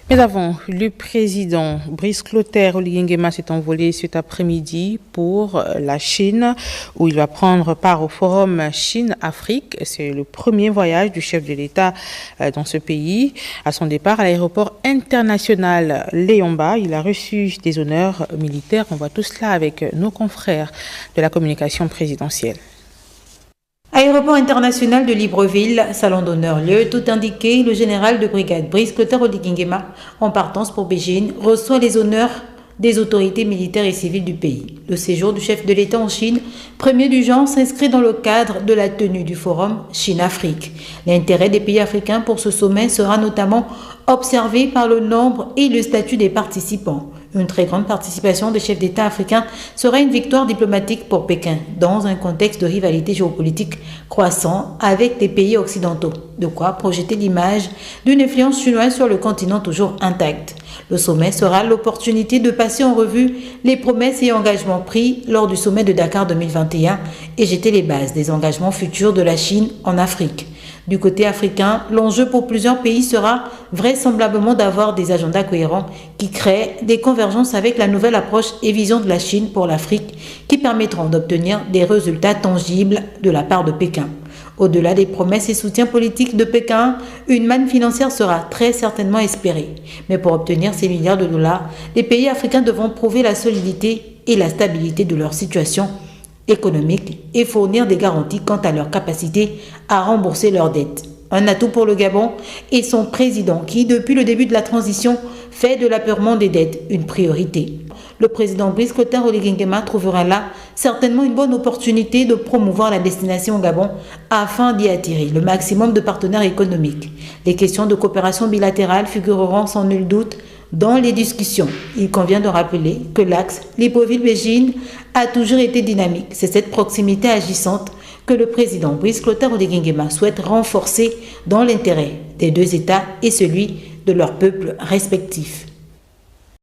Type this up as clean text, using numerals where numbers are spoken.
Mais avant, le président Brice Clotaire Oligui Nguema s'est envolé cet après-midi pour la Chine, où il va prendre part au forum Chine-Afrique. C'est le premier voyage du chef de l'État dans ce pays. À son départ à l'aéroport international Léomba, il a reçu des honneurs militaires. On voit tout cela avec nos confrères de la communication présidentielle. Aéroport international de Libreville, salon d'honneur lieu, tout indiqué, le général de brigade Brice Clotaire Oligui Nguema, en partance pour Beijing, reçoit les honneurs des autorités militaires et civiles du pays. Le séjour du chef de l'État en Chine, premier du genre, s'inscrit dans le cadre de la tenue du forum Chine-Afrique. L'intérêt des pays africains pour ce sommet sera notamment observé par le nombre et le statut des participants. Une très grande participation des chefs d'État africains sera une victoire diplomatique pour Pékin, dans un contexte de rivalité géopolitique croissant avec les pays occidentaux. De quoi projeter l'image d'une influence chinoise sur le continent toujours intacte. Le sommet sera l'opportunité de passer en revue les promesses et engagements pris lors du sommet de Dakar 2021 et jeter les bases des engagements futurs de la Chine en Afrique. Du côté africain, l'enjeu pour plusieurs pays sera vraisemblablement d'avoir des agendas cohérents qui créent des convergences avec la nouvelle approche et vision de la Chine pour l'Afrique qui permettront d'obtenir des résultats tangibles de la part de Pékin. Au-delà des promesses et soutiens politiques de Pékin, une manne financière sera très certainement espérée. Mais pour obtenir ces milliards de dollars, les pays africains devront prouver la solidité et la stabilité de leur situation économique et fournir des garanties quant à leur capacité à rembourser leurs dettes. Un atout pour le Gabon et son président qui, depuis le début de la transition, fait de l'apeurement des dettes une priorité. Le président Brice Clotaire Oligui Nguema trouvera là certainement une bonne opportunité de promouvoir la destination au Gabon afin d'y attirer le maximum de partenaires économiques. Les questions de coopération bilatérale figureront sans nul doute dans les discussions. Il convient de rappeler que l'axe Libreville-Beijing a toujours été dynamique. C'est cette proximité agissante que le président Brice Clotaire Oligui Nguema souhaite renforcer dans l'intérêt des deux États et celui de leurs peuples respectifs.